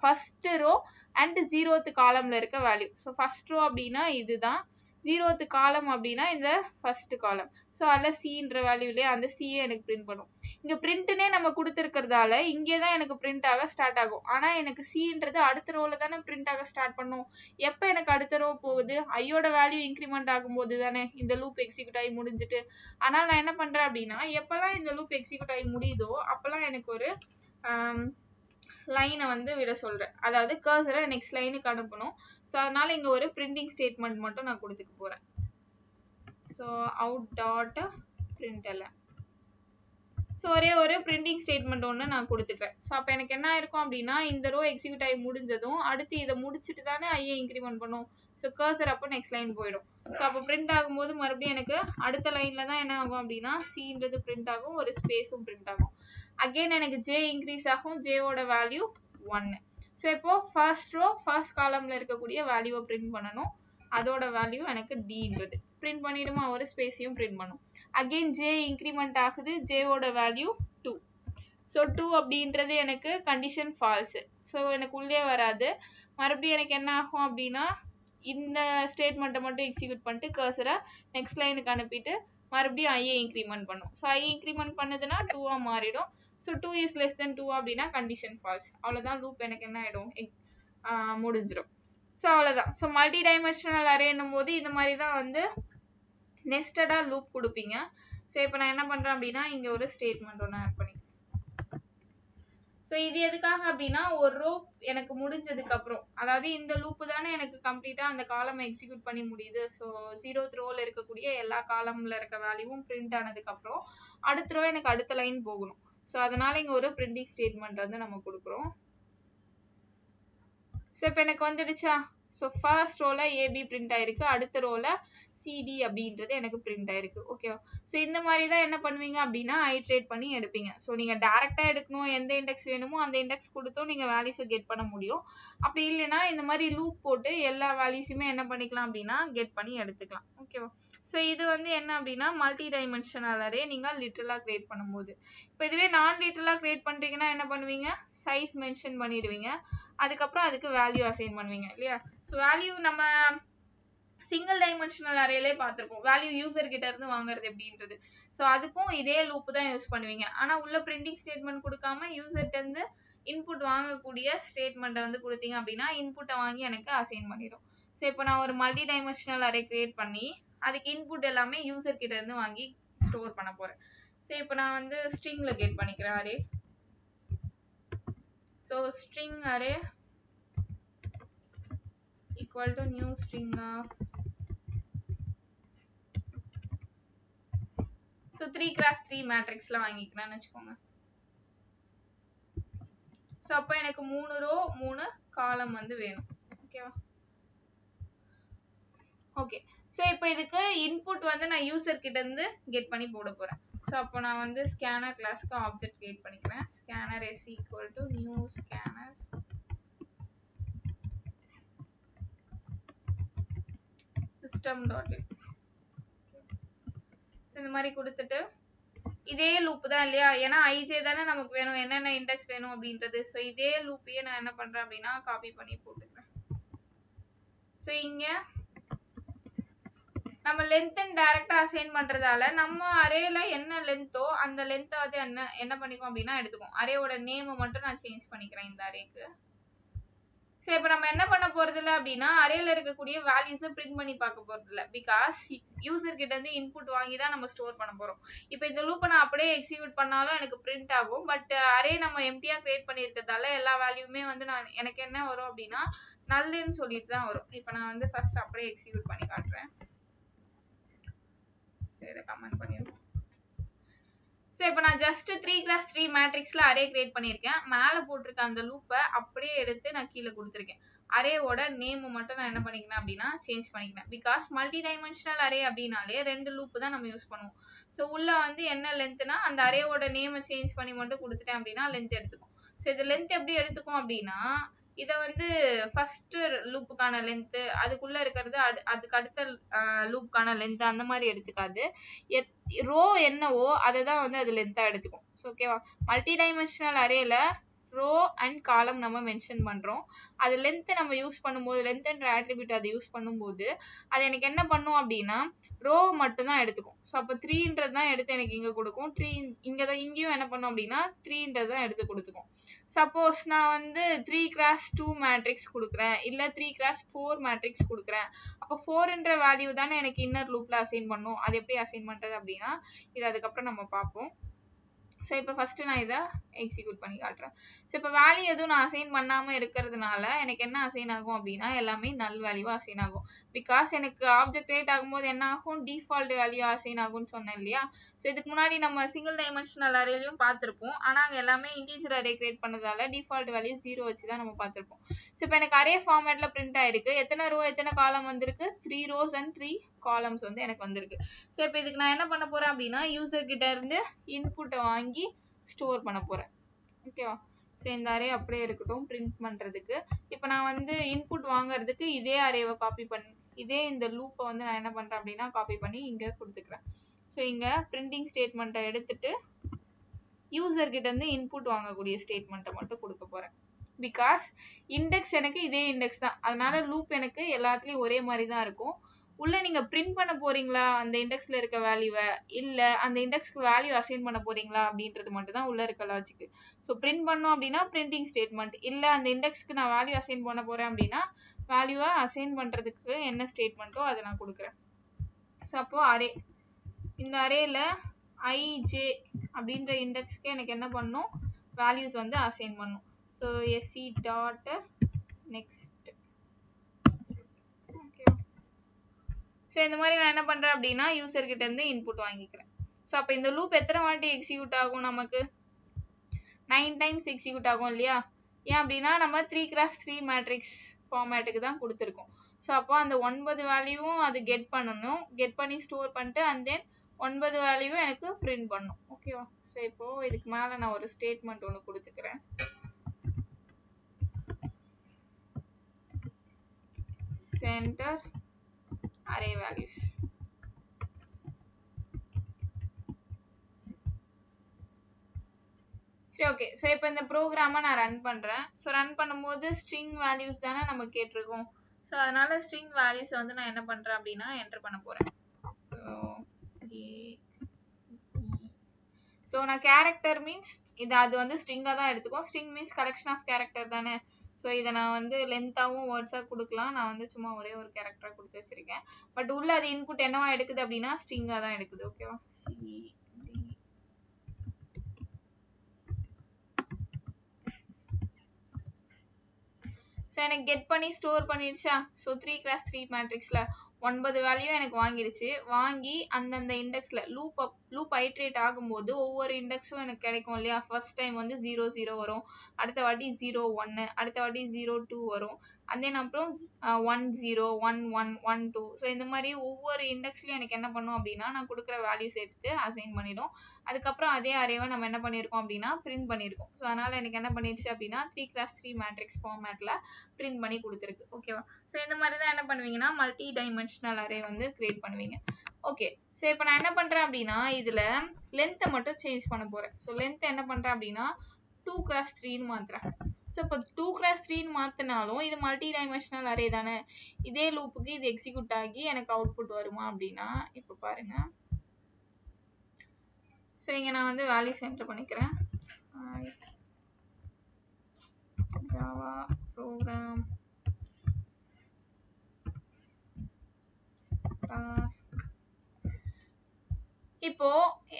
[SPEAKER 1] ஃபர்ஸ்ட் ரோ அண்ட் 0th காலம்ல இருக்க வேல்யூ. ஸோ ஃபர்ஸ்ட் ரோ அப்படின்னா இதுதான். 0th காலம் அப்படின்னா இந்த ஃபர்ஸ்ட் காலம். ஸோ அதில் சின்ற வேல்யூலே அந்த சியை எனக்கு பிரிண்ட் பண்ணும். இங்கே பிரிண்ட்னே நம்ம கொடுத்துருக்கிறதால இங்கே தான் எனக்கு பிரிண்ட் ஆக ஸ்டார்ட் ஆகும். ஆனால் எனக்கு சின்றது அடுத்த ரோல தானே பிரிண்ட் ஆக ஸ்டார்ட் பண்ணும். எப்போ எனக்கு அடுத்த ரோ போகுது ஐயோட வேல்யூ இன்க்ரிமெண்ட் ஆகும்போது தானே இந்த லூப் எக்ஸிக்யூட் ஆகி முடிஞ்சிட்டு. ஆனால் நான் என்ன பண்ணுறேன் அப்படின்னா எப்போல்லாம் இந்த லூப் எக்ஸிக்யூட் ஆகி முடியுதோ அப்போல்லாம் எனக்கு ஒரு லைனை வந்து விட சொல்றேன். அதாவது கர்சரை நெக்ஸ்ட் லைனுக்கு அனுப்பணும். ஸோ அதனால இங்க ஒரு பிரிண்டிங் ஸ்டேட்மெண்ட் மட்டும் நான் கொடுத்துக்க போறேன். So out.println. ஸோ ஒரே ஒரு பிரிண்டிங் ஸ்டேட்மெண்ட் ஒன்று நான் கொடுத்துக்கிறேன். ஸோ அப்போ எனக்கு என்ன இருக்கும் அப்படின்னா இந்த ரோ எக்ஸிக்யூட் ஆகி முடிஞ்சதும் அடுத்து இதை முடிச்சுட்டு தானே ஐயை இன்க்ரிமெண்ட் பண்ணும். ஸோ கர்சர் அப்போ நெக்ஸ்ட் லைன் போயிடும். ஸோ அப்போ பிரிண்ட் ஆகும்போது மறுபடியும் எனக்கு அடுத்த லைன்ல தான் என்ன ஆகும் அப்படின்னா சின்றது பிரிண்ட் ஆகும், ஒரு ஸ்பேஸும் பிரிண்ட் ஆகும். அகெயின் எனக்கு ஜே இன்க்ரீஸ் ஆகும், ஜேவோட வேல்யூ 1. ஸோ இப்போ ஃபர்ஸ்ட் ரோ ஃபர்ஸ்ட் காலம்ல இருக்கக்கூடிய வேல்யூவை பிரிண்ட் பண்ணணும். அதோட வேல்யூ எனக்கு டின்றது பிரிண்ட் பண்ணிடுமா, ஒரு ஸ்பேஸையும் பிரிண்ட் பண்ணும். அகெயின் ஜே இன்க்ரிமெண்ட் ஆகுது, ஜேவோட வேல்யூ 2. ஸோ 2 அப்படின்றது எனக்கு கண்டிஷன் ஃபால்ஸ். ஸோ எனக்கு உள்ளே வராது. மறுபடியும் எனக்கு என்ன ஆகும் அப்படின்னா இந்த ஸ்டேட்மெண்ட்டை மட்டும் எக்ஸிக்யூட் பண்ணிட்டு கர்சரை நெக்ஸ்ட் லைனுக்கு அனுப்பிட்டு மறுபடியும் ஐயை இன்க்ரிமெண்ட் பண்ணும். ஸோ ஐ இன்க்ரிமெண்ட் பண்ணதுன்னா 2ஆ மாறிடும். ஸோ 2 is less than 2 அப்படின்னா கண்டிஷன் ஃபால்ஸ். அவ்வளோதான் லூப் எனக்கு என்ன ஆகிடும் முடிஞ்சிடும். ஸோ அவ்வளோதான். ஸோ மல்டி டைமென்ஷனல் அரேன்னும் போது இந்த மாதிரி தான் வந்து நெஸ்டடாக லூப் கொடுப்பீங்க. ஸோ இப்போ நான் என்ன பண்ணுறேன் அப்படின்னா இங்கே ஒரு ஸ்டேட்மெண்ட் ஒன்று ஆட் பண்ணி. ஸோ இது எதுக்காக அப்படின்னா ஒரு ரோ எனக்கு முடிஞ்சதுக்கு அப்புறம், அதாவது இந்த லூப்பு தானே எனக்கு கம்ப்ளீட்டாக அந்த காலம் எக்ஸிக்யூட் பண்ணி முடியுது. ஸோ 0th ரோவில் இருக்கக்கூடிய எல்லா காலமில் இருக்க வேல்யூவும் பிரிண்ட் ஆனதுக்கப்புறம் அடுத்த ரோ எனக்கு அடுத்த லைன் போகணும். ஸோ அதனால இங்கே ஒரு பிரிண்டிங் ஸ்டேட்மெண்ட் வந்து நம்ம கொடுக்குறோம். ஸோ இப்போ எனக்கு வந்துடுச்சா? ஸோ ஃபர்ஸ்ட் ரோல ஏபி பிரிண்ட் ஆயிருக்கு, அடுத்த ரோல சிடி அப்படின்றது எனக்கு பிரிண்ட் ஆயிருக்கு. ஓகேவா? ஸோ இந்த மாதிரி தான் என்ன பண்ணுவீங்க அப்படின்னா ஐட்ரேட் பண்ணி எடுப்பீங்க. ஸோ நீங்க டைரக்டா எடுக்கணும், எந்த இண்டெக்ஸ் வேணுமோ அந்த இண்டெக்ஸ் கொடுத்தும் நீங்க வேல்யூஸை கெட் பண்ண முடியும். அப்படி இல்லைன்னா இந்த மாதிரி லூப் போட்டு எல்லா வேல்யூஸுமே என்ன பண்ணிக்கலாம் அப்படின்னா கெட் பண்ணி எடுத்துக்கலாம். ஓகேவா? ஸோ இது வந்து என்ன அப்படின்னா மல்டி டைமென்ஷனல் அரே நீங்கள் லிட்டரலாக கிரியேட் பண்ணும்போது. இப்போ இதுவே நான் லிட்டரலாக கிரியேட் பண்ணுறீங்கன்னா என்ன பண்ணுவீங்க? சைஸ் மென்ஷன் பண்ணிடுவீங்க, அதுக்கப்புறம் அதுக்கு வேல்யூ அசைன் பண்ணுவீங்க இல்லையா? ஸோ வேல்யூ நம்ம சிங்கிள் டைமென்ஷனல் அரேலே பார்த்துருப்போம், வேல்யூ யூசர் கிட்ட இருந்து வாங்குறது எப்படின்றது. ஸோ அதுக்கும் இதே லூப் தான் யூஸ் பண்ணுவீங்க. ஆனால் உள்ள பிரிண்டிங் ஸ்டேட்மெண்ட் கொடுக்காம யூசர்கிட்ட இருந்து இன்புட் வாங்கக்கூடிய ஸ்டேட்மெண்ட்டை வந்து கொடுத்தீங்க அப்படின்னா இன்புட்டை வாங்கி எனக்கு அசைன் பண்ணிடும். ஸோ இப்போ நான் ஒரு மல்டி டைமென்ஷனல் அரே கிரியேட் பண்ணி அதுக்கு இன்புட் எல்லாமே யூசர் கிட்ட இருந்து வாங்கி ஸ்டோர் பண்ண போறேன். ஸோ இப்போ நான் வந்து ஸ்ட்ரிங்ல கெட் பண்ணிக்கிறேன் array. So string array equal to new string of, so 3x3 மேட்ரிக்ஸ்ல வாங்கிக்கிறேன்னு வச்சுக்கோங்க. ஸோ அப்போ எனக்கு 3 ரோ 3 காலம் வந்து வேணும். ஓகேவா? ஓகே. ஸோ இப்போ இதுக்கு இன்புட் வந்து நான் யூசர் கிட்ட இருந்து கெட் பண்ணி போட போறேன். ஸோ அப்போ நான் வந்து ஸ்கேனர் கிளாஸ்க்கு ஆப்ஜெக்ட் கிரியேட் பண்ணிக்கிறேன். Scanner is equal to new scanner system.in. இந்த மாதிரி கொடுத்துட்டு இதே லூப் தான் இல்லையா, ஏன்னா ஐஜே தானே நமக்கு வேணும், என்னென்ன இண்டெக்ஸ் வேணும் அப்படின்றது. ஸோ இதே லூப்பையே நான் என்ன பண்றேன் அப்படின்னா காப்பி பண்ணி போட்டுக்கிறேன். ஸோ இங்க நம்ம லென்த் டைரக்டா அசைன் பண்றதால நம்ம அரேல என்ன லென்த்தோ அந்த லென்த்தை வந்து என்ன பண்ணிக்கும் அப்படின்னா எடுத்துக்கும். அரேவோட நேமை மட்டும் நான் சேஞ்ச் பண்ணிக்கிறேன் இந்த அரேக்கு. ஸோ இப்போ நம்ம என்ன பண்ண போறது இல்லை அப்படின்னா அரேல இருக்கக்கூடிய வேல்யூஸை பிரிண்ட் பண்ணி பார்க்க போறது இல்லை. பிகாஸ் யூசர் கிட்ட இருந்து இன்புட் வாங்கி தான் நம்ம ஸ்டோர் பண்ண போறோம். இப்போ இந்த லூப்பை நான் அப்படியே எக்ஸிக்யூட் பண்ணாலும் எனக்கு பிரிண்ட் ஆகும். பட் அரே நம்ம எம்டியா கிரியேட் பண்ணியிருக்கிறதால எல்லா வேல்யூமே வந்து எனக்கு என்ன வரும் அப்படின்னா நல்லுன்னு சொல்லிட்டு தான் வரும். இப்போ நான் வந்து ஃபர்ஸ்ட் அப்படியே எக்ஸிக்யூட் பண்ணி காட்டுறேன். இதை கமெண்ட் பண்ணிடுவோம். ஸோ இப்போ நான் ஜஸ்ட் 3x3 மேட்ரிக்ஸ்ல அரே கிரியேட் பண்ணியிருக்கேன். மேலே போட்டிருக்க அந்த லூப்பை அப்படியே எடுத்து நான் கீழே கொடுத்துருக்கேன். அரேவோட நேம் மட்டும் நான் என்ன பண்ணிக்கிறேன் அப்படின்னா சேஞ்ச் பண்ணிக்கிறேன். பிகாஸ் மல்டி டைமென்ஷனல் அரே அப்படின்னாலே 2 லூப் தான் நம்ம யூஸ் பண்ணுவோம். ஸோ உள்ள வந்து என்ன லென்த்னா அந்த அரேவோட நேமை சேஞ்ச் பண்ணி மட்டும் கொடுத்துட்டேன் அப்படின்னா லென்த் எடுத்துக்கும். ஸோ இது லென்த் எப்படி எடுத்துக்கும் அப்படின்னா இதை வந்து ஃபர்ஸ்ட் லூப்புக்கான லென்த்து, அதுக்குள்ள இருக்கிறது அதுக்கு அடுத்த லூப்புக்கான லென்த் அந்த மாதிரி எடுத்துக்காது. ரோ என்னவோ அதை தான் வந்து அது லென்த்தா எடுத்துக்கும். ஸோ ஓகேவா? மல்டி டைமென்ஷனல் அரேல ரோ அண்ட் காலம் நம்ம மென்ஷன் பண்றோம். அது லென்த் நம்ம யூஸ் பண்ணும்போது லென்த் என்ற ஆட்ரிபியூட் அதை யூஸ் பண்ணும்போது அது எனக்கு என்ன பண்ணும் அப்படின்னா ரோ மட்டும் தான் எடுத்துக்கும். ஸோ அப்போ 3ன்றது தான் எடுத்து எனக்கு இங்கே கொடுக்கும். 3 இங்கேயும் என்ன பண்ணும் அப்படின்னா 3ன்றது தான் எடுத்து கொடுத்துக்கும். சப்போஸ் நான் வந்து 3x2 மேட்ரிக்ஸ் கொடுக்குறேன், இல்லை 3x4 மேட்ரிக்ஸ் கொடுக்குறேன், அப்போ 4ன்ற வேல்யூ தானே எனக்கு இன்னர் லூப்ல அசைன் பண்ணும். அது எப்படி அசைன் பண்றது அப்படின்னா இது அதுக்கப்புறம் நம்ம பார்ப்போம். ஸோ இப்போ ஃபர்ஸ்ட் நான் இதை எக்ஸிக்யூட் பண்ணி காட்டுறேன். ஸோ இப்போ வேல்யூ எதுவும் நான் அசைன் பண்ணாமல் இருக்கிறதுனால எனக்கு என்ன அசைன் ஆகும் அப்படின்னா எல்லாமே நல் வேல்யூவாக அசைன் ஆகும். பிகாஸ் எனக்கு ஆப்ஜெக்ட் கிரியேட் ஆகும்போது என்ன ஆகும், டிஃபால்ட் வேல்யூ அசைன் ஆகும்னு சொன்னேன் இல்லையா. ஸோ இதுக்கு முன்னாடி நம்ம சிங்கிள் டைமென்ஷனல் அரேலையும் பார்த்துருப்போம். ஆனால் அங்கே எல்லாமே இன்டீஜர் அரே கிரியேட் பண்ணதால டிஃபால்ட் வேல்யூ 0 வச்சு தான் நம்ம பார்த்துருப்போம். ஸோ இப்போ எனக்கு அரே ஃபார்மேட்ல பிரிண்ட் ஆயிருக்கு. எத்தனை ரோ எத்தனை காலம் வந்திருக்கு? 3 rows and 3 columns வந்து எனக்கு வந்திருக்கு. ஸோ இப்போ இதுக்கு நான் என்ன பண்ண போறேன் அப்படின்னா யூசர் கிட்ட இருந்து இன்புட்டை வாங்கி ஸ்டோர் பண்ண போறேன். ஓகேவா? ஸோ இந்த அரே அப்படியே இருக்கட்டும் பிரிண்ட் பண்றதுக்கு. இப்போ நான் வந்து இன்புட் வாங்குறதுக்கு இதே அரேவை காப்பி பண்ணி இதே இந்த லூப்பை வந்து நான் என்ன பண்றேன் அப்படின்னா காப்பி பண்ணி இங்க கொடுத்துக்கிறேன். ஸோ இங்க பிரிண்டிங் ஸ்டேட்மெண்ட்டை எடுத்துட்டு யூசர் கிட்ட இருந்து இன்புட் வாங்கக்கூடிய ஸ்டேட்மெண்ட்டை மட்டும் கொடுக்க போறேன். பிகாஸ் இண்டெக்ஸ் எனக்கு இதே இண்டெக்ஸ் தான், அதனால லூப் எனக்கு எல்லாத்துலயும் ஒரே மாதிரி தான் இருக்கும். உள்ள நீங்க பிரிண்ட் பண்ண போறீங்களா அந்த இண்டெக்ஸ்ல இருக்க வேல்யூவை, இல்ல அந்த இண்டெக்ஸ்க்கு வேல்யூ அசைன் பண்ண போறீங்களா அப்படின்றது மட்டும் தான் உள்ள இருக்க லாஜிக். ஸோ பிரிண்ட் பண்ணோம் அப்படின்னா பிரிண்டிங் ஸ்டேட்மெண்ட், இல்ல அந்த இண்டெக்ஸ்க்கு நான் வேல்யூ அசைன் பண்ண போறேன் அப்படின்னா வேல்யூவை அசைன் பண்றதுக்கு என்ன ஸ்டேட்மெண்ட்டோ அதை நான் கொடுக்குறேன். ஸோ அப்போ அரே, இந்த அரேல ij அப்படின்ற இண்டெக்ஸ்க்கு எனக்கு என்ன பண்ணும் வேல்யூஸ் வந்து அசைன் பண்ணும். So se dot next. Okay. So இந்த மாதிரி நான் என்ன பண்றேன் அப்படின்னா யூசர் கிட்ட இருந்து இன்புட் வாங்கிக்கிறேன். ஸோ அப்போ இந்த லூப் எத்தனை வாட்டி எக்ஸிக்யூட் ஆகும் நமக்கு 9 டைம்ஸ் எக்ஸிக்யூட் ஆகும் இல்லையா? ஏன் அப்படின்னா நம்ம 3x3 மேட்ரிக்ஸ் ஃபார்மேட்டுக்கு தான் கொடுத்துருக்கோம். ஸோ அப்போ அந்த 9 வேல்யூவும் அது கெட் பண்ணணும், கெட் பண்ணி ஸ்டோர் பண்ணிட்டு அண்ட் தென் 9 வேல்யூவும் எனக்கு பிரிண்ட் பண்ணும். ஓகேவா? ஸோ இப்போ இதுக்கு மேலே நான் ஒரு ஸ்டேட்மெண்ட் ஒன்று கொடுத்துக்கிறேன். enter array values. சரி, ஓகே. ஸோ இப்போ இந்த ப்ரோக்ராமை நான் ரன் பண்ணுறேன். ஸோ ரன் பண்ணும்போது ஸ்ட்ரிங் வேல்யூஸ் தானே நம்ம கேட்டிருக்கோம். ஸோ அதனால ஸ்ட்ரிங் வேல்யூஸ் வந்து நான் என்ன பண்ணுறேன் அப்படின்னா என்டர் பண்ண போகிறேன். ஸோ நான் கேரக்டர் மீன்ஸ் இது அது வந்து ஸ்ட்ரிங்காக தான் எடுத்துக்கும். String means collection of character தானே. ஸோ இதை நான் வந்து லென்த்தாகவும் வேர்ட்ஸாக கொடுக்கலாம். நான் வந்து சும்மா ஒரே ஒரு கேரக்டராக கொடுத்து வச்சிருக்கேன். பட் உள்ள அது இன்புட் என்னவா எடுக்குது அப்படின்னா ஸ்ட்ரிங்காக தான் எடுக்குது. ஓகேவா? ஸோ எனக்கு கெட் பண்ணி ஸ்டோர் பண்ணிடுச்சா? ஸோ 3x3 மேட்ரிக்ஸில் 9 வேல்யூ எனக்கு வாங்கிடுச்சு. வாங்கி அந்தந்த இண்டெக்ஸில் லூப் ஐட்ரேட் ஆகும்போது ஒவ்வொரு இண்டெக்ஸும் எனக்கு கிடைக்கும் இல்லையா? ஃபர்ஸ்ட் டைம் வந்து 0 0 வரும், அடுத்த வாட்டி 0 1, அடுத்த வாட்டி 0 2 வரும், அண்ட் தென் அப்புறம் 1 0 1 1 1 2. ஸோ இந்த மாதிரி ஒவ்வொரு இண்டெக்ஸ்லையும் எனக்கு என்ன பண்ணும் அப்படின்னா நான் கொடுக்குற வேல்யூஸ் எடுத்து அசைன் பண்ணிடும். அதுக்கப்புறம் அதே அரேவை நம்ம என்ன பண்ணியிருக்கோம் அப்படின்னா பிரிண்ட் பண்ணியிருக்கோம். ஸோ அதனால் எனக்கு என்ன பண்ணிடுச்சு அப்படின்னா 3x3 மேட்ரிக்ஸ் ஃபார்மேட்டில் பிரிண்ட் பண்ணி கொடுத்துருக்கு. ஓகேவா? ஸோ இந்த மாதிரி தான் என்ன பண்ணுவீங்கன்னா மல்டி டைமென்ஷனல் அரே வந்து கிரியேட் பண்ணுவீங்க. ஓகே. ஸோ இப்போ நான் என்ன பண்ணுறேன் அப்படின்னா இதில் லென்த்தை மட்டும் சேஞ்ச் பண்ண போகிறேன். ஸோ லென்த் என்ன பண்ணுறேன் அப்படின்னா 2x3ன்னு மாற்றுறேன். ஸோ இப்போ 2x3ன்னு மாற்றினாலும் இது மல்டி டைமென்ஷனல் அரே தானே. இதே லூப்புக்கு இது எக்ஸிக்யூட் ஆகி எனக்கு அவுட்புட் வருமா அப்படின்னா இப்போ பாருங்க. ஸோ இங்கே நான் வந்து வேல்யூஸ் என்டர் பண்ணிக்கிறேன். ஜாவா ப்ரோக்ராம் இப்போ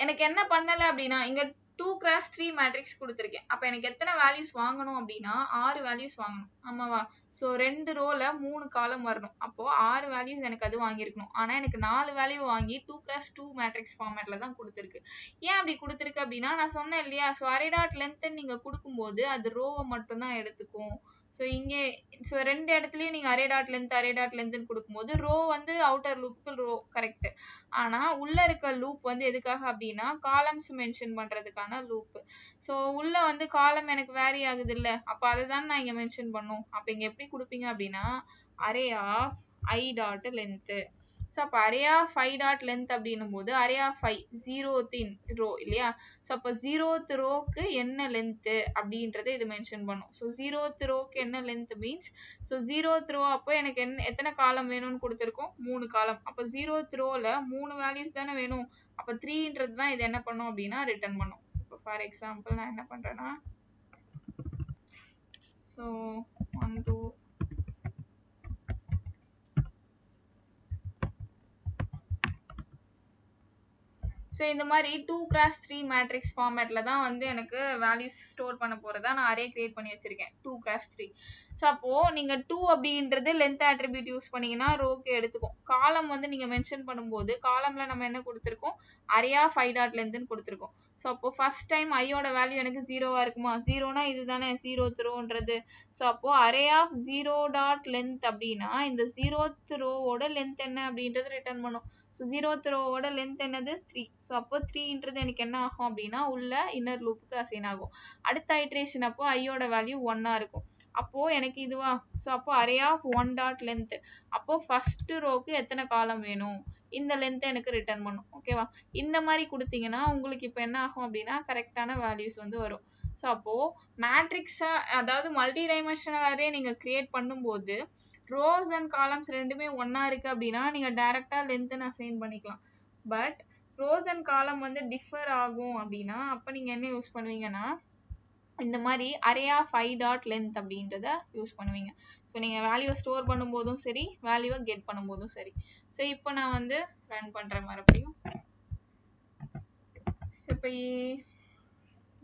[SPEAKER 1] எனக்கு என்ன பண்ணல அப்படின்னா இங்க 2x3 மேட்ரிக்ஸ் கொடுத்துருக்கேன். அப்ப எனக்கு எத்தனை வேல்யூஸ் வாங்கணும் அப்படின்னா 6 வேல்யூஸ் வாங்கணும். ஆமாவா? ஸோ 2 ரோல 3 காலம் வரணும். அப்போ 6 வேல்யூஸ் எனக்கு அது வாங்கியிருக்கணும். ஆனா எனக்கு 4 வேல்யூ வாங்கி 2x2 மேட்ரிக்ஸ் ஃபார்மேட்ல தான் கொடுத்துருக்கு. ஏன் அப்படி கொடுத்துருக்கு அப்படின்னா நான் சொன்னேன் இல்லையா? ஸோ அரே டாட் லென்த் நீங்க கொடுக்கும்போது அது ரோவை மட்டும் தான் எடுத்துக்கும். ஸோ இங்கே ஸோ 2 இடத்துலையும் நீங்கள் அரே டாட் லென்த்னு கொடுக்கும்போது ரோ வந்து அவுட்டர் லூப்புக்கு ரோ கரெக்ட். ஆனால் உள்ளே இருக்க லூப் வந்து எதுக்காக அப்படின்னா காலம்ஸ் மென்ஷன் பண்ணுறதுக்கான லூப்பு. ஸோ உள்ளே வந்து காலம் எனக்கு வேரி ஆகுது இல்லை, அப்போ அதை தான் நான் இங்கே மென்ஷன் பண்ணும். அப்போ இங்கே எப்படி கொடுப்பீங்க அப்படின்னா array of I dot length. So அப்போ array of I dot length அப்படின்னும் போது array of I 0th row இல்லையா? ஸோ அப்போ 0th ரோக்கு என்ன லென்த்து அப்படின்றத இது மென்ஷன் பண்ணும். ஸோ 0th ரோக்கு என்ன length means so 0th row அப்போ எனக்கு எத்தனை காலம் வேணும்னு கொடுத்துருக்கோம்? 3 காலம். அப்போ 0th ரோவில் 3 வேல்யூஸ் தானே வேணும். அப்போ 3ன்றது தான் இது என்ன பண்ணும் அப்படின்னா ரிட்டர்ன் பண்ணும். இப்போ ஃபார் எக்ஸாம்பிள் நான் என்ன பண்ணுறேன்னா ஸோ 1 2 ஸோ இந்த மாதிரி 2x3 மேட்ரிக்ஸ் ஃபார்மேட்டில் தான் வந்து எனக்கு வேல்யூஸ் ஸ்டோர் பண்ண போகிறதா நான் அரே கிரியேட் பண்ணி வச்சுருக்கேன் 2x3. ஸோ அப்போது நீங்கள் 2 அப்படின்றது லென்த் ஆட்ரிபியூட் யூஸ் பண்ணிங்கன்னா ரோக்கு எடுத்துக்கும். காலம் வந்து நீங்கள் மென்ஷன் பண்ணும்போது காலமில் நம்ம என்ன கொடுத்துருக்கோம்? அரே ஆஃப் ஐ டாட் லென்த்னு கொடுத்துருக்கோம். ஸோ அப்போது ஃபர்ஸ்ட் டைம் ஐயோட வேல்யூ எனக்கு 0வாக இருக்குமா? 0னா இது தானே 0th ரோன்றது. ஸோ அப்போது அரே ஆஃப் 0 டாட் லென்த் அப்படின்னா இந்த 0th ரோவோட லென்த் என்ன அப்படின்றது ரிட்டர்ன் பண்ணும். ஸோ 0th ரோவோட லென்த் என்னது 3. ஸோ அப்போ 3ன்றது எனக்கு என்ன ஆகும் அப்படின்னா உள்ள இன்னர் லூப்புக்கு அசைன் ஆகும். அடுத்த ஐட்ரேஷன் அப்போ ஐயோட வேல்யூ 1ஆ இருக்கும். அப்போ எனக்கு இதுவா? ஸோ அப்போ அரே ஆஃப் 1 டாட் லென்த். அப்போ ஃபர்ஸ்ட் ரோக்கு எத்தனை காலம் வேணும் இந்த லென்த்தை எனக்கு ரிட்டர்ன் பண்ணும். ஓகேவா? இந்த மாதிரி கொடுத்தீங்கன்னா உங்களுக்கு இப்போ என்ன ஆகும் அப்படின்னா கரெக்டான வேல்யூஸ் வந்து வரும். ஸோ அப்போ மேட்ரிக்ஸா அதாவது மல்டி டைமென்ஷனல் அரே நீங்க கிரியேட் பண்ணும்போது ரோஸ் அண்ட் காலம்ஸ் ரெண்டுமே ஒன்னா இருக்கு அப்படின்னா நீங்க டைரக்டா லென்த்னு அசைன் பண்ணிக்கலாம். பட் ரோஸ் அண்ட் காலம் வந்து டிஃபர் ஆகும் அப்படின்னா அப்ப நீங்க என்ன யூஸ் பண்ணுவீங்கன்னா இந்த மாதிரி array of I dot length அப்படின்றத யூஸ் பண்ணுவீங்க. ஸோ நீங்கள் வேல்யூவை ஸ்டோர் பண்ணும்போதும் சரி, வேல்யூவை கெட் பண்ணும்போதும் சரி. ஸோ இப்போ நான் வந்து ரன் பண்ணுறேன் மறுபடியும். இப்போ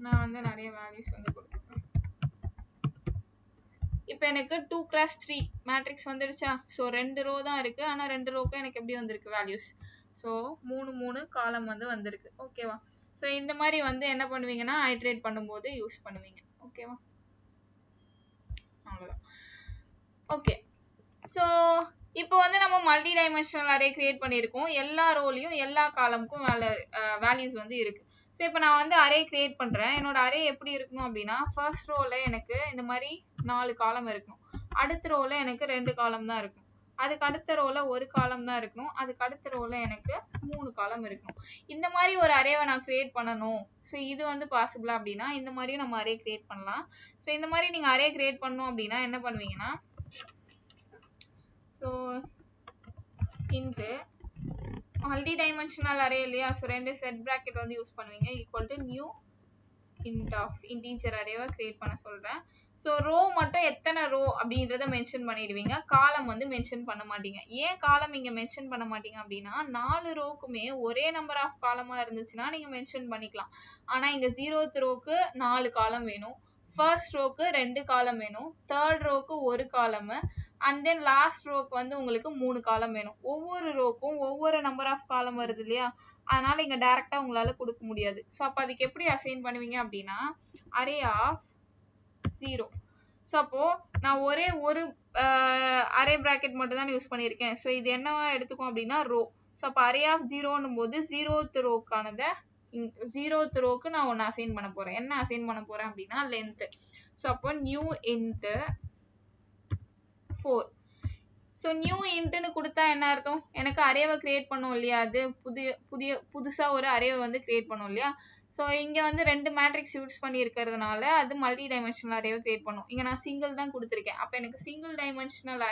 [SPEAKER 1] நான் வந்து நிறைய வேல்யூஸ் வந்து கொடுத்துக்கிறேன். இப்போ எனக்கு 2x3 மேட்ரிக்ஸ் வந்துடுச்சா? ஸோ 2 ரோ தான் இருக்கு. ஆனால் 2 ரோக்கு எனக்கு எப்படி வந்திருக்கு வேல்யூஸ்? ஸோ 3 காலம் வந்து வந்திருக்கு. ஓகேவா? ஸோ இந்த மாதிரி வந்து என்ன பண்ணுவீங்கன்னா ஐட்ரேட் பண்ணும்போது யூஸ் பண்ணுவீங்க. ஓகேவா? அவ்வளோதான். ஓகே, ஸோ இப்போ வந்து நம்ம மல்டி டைமென்ஷனல் அரே கிரியேட் பண்ணியிருக்கோம். எல்லா ரோலையும் எல்லா காலமுக்கும் வேல்யூஸ் வந்து இருக்கு. ஸோ இப்போ நான் வந்து அரே கிரியேட் பண்ணுறேன். என்னோட அரே எப்படி இருக்கணும் அப்படின்னா, ஃபர்ஸ்ட் ரோவில் எனக்கு இந்த மாதிரி 4 காலம் இருக்கும். அடுத்த ரோவில் எனக்கு 2 காலம் தான் இருக்கும். அதுக்கு அடுத்த ரோவில் 1 காலம் தான் இருக்கணும். அதுக்கு அடுத்த ரோவில் எனக்கு 3 காலம் இருக்கணும். இந்த மாதிரி ஒரு அரேவை நான் கிரியேட் பண்ணணும். ஸோ இது வந்து பாசிபிளா அப்படின்னா இந்த மாதிரியும் நம்ம அரே கிரியேட் பண்ணலாம். ஸோ இந்த மாதிரி நீங்கள் அரே கிரியேட் பண்ணணும் அப்படின்னா என்ன பண்ணுவீங்கன்னா, so int multi dimensional array இல்லையா? ஸோ 2 செட் பிராக்கெட் வந்து யூஸ் பண்ணுவீங்க. Equal to new int of integer அரேவை கிரியேட் பண்ண சொல்றேன். ஸோ ரோ மட்டும் எத்தனை ரோ அப்படின்றத மென்ஷன் பண்ணிடுவீங்க. காலம் வந்து மென்ஷன் பண்ண மாட்டீங்க. ஏன் காலம் இங்க மென்ஷன் பண்ண மாட்டீங்க அப்படின்னா, 4 ரோக்குமே ஒரே நம்பர் ஆஃப் காலமா இருந்துச்சுன்னா நீங்க மென்ஷன் பண்ணிக்கலாம். ஆனா இங்க 0th ரோக்கு 4 காலம் வேணும், ஃபர்ஸ்ட் ரோக்கு 2 காலம் வேணும், தேர்ட் ரோக்கு 1 காலம், அண்ட் தென் லாஸ்ட் ரோக்கு வந்து உங்களுக்கு 3 காலம் வேணும். ஒவ்வொரு ரோக்கும் ஒவ்வொரு நம்பர் ஆஃப் காலம் வருது இல்லையா? அதனால இங்க டைரக்டா உங்களால கொடுக்க முடியாது. ஸோ அப்போ அதுக்கு எப்படி அசைன் பண்ணுவீங்க அப்படின்னா, அரே ஆஃப் 0. ஸோ அப்போ நான் ஒரே ஒரு அரே பிராக்கெட் மட்டும் தான் யூஸ் பண்ணியிருக்கேன். ஸோ இது என்னவா எடுத்துக்கும் அப்படின்னா ரோ. ஸோ அப்போ அரே ஆஃப் 0ன்னும் போது 0th ரோக்கானதை 0th ரோக்கு நான் ஒன்று அசைன் பண்ண போறேன். என்ன அசைன் பண்ண போறேன் அப்படின்னா லென்த். ஸோ அப்போ நியூ இன்ட் 4. ஸோ நியூ இன்ட்னு கொடுத்தா என்ன அர்த்தம்? எனக்கு அரேவை கிரியேட் பண்ணும் இல்லையா? அது புதுசா ஒரு அரேவை வந்து கிரியேட் பண்ணும் இல்லையா? ஸோ இங்க வந்து 2 மேட்ரிக்ஸ் யூஸ் பண்ணி இருக்கிறதுனால அது மல்டி டைமென்ஷனல் அரேவை கிரியேட் பண்ணும். இங்க நான் சிங்கிள் தான் கொடுத்துருக்கேன். அப்போ எனக்கு சிங்கிள் டைமென்ஷனல்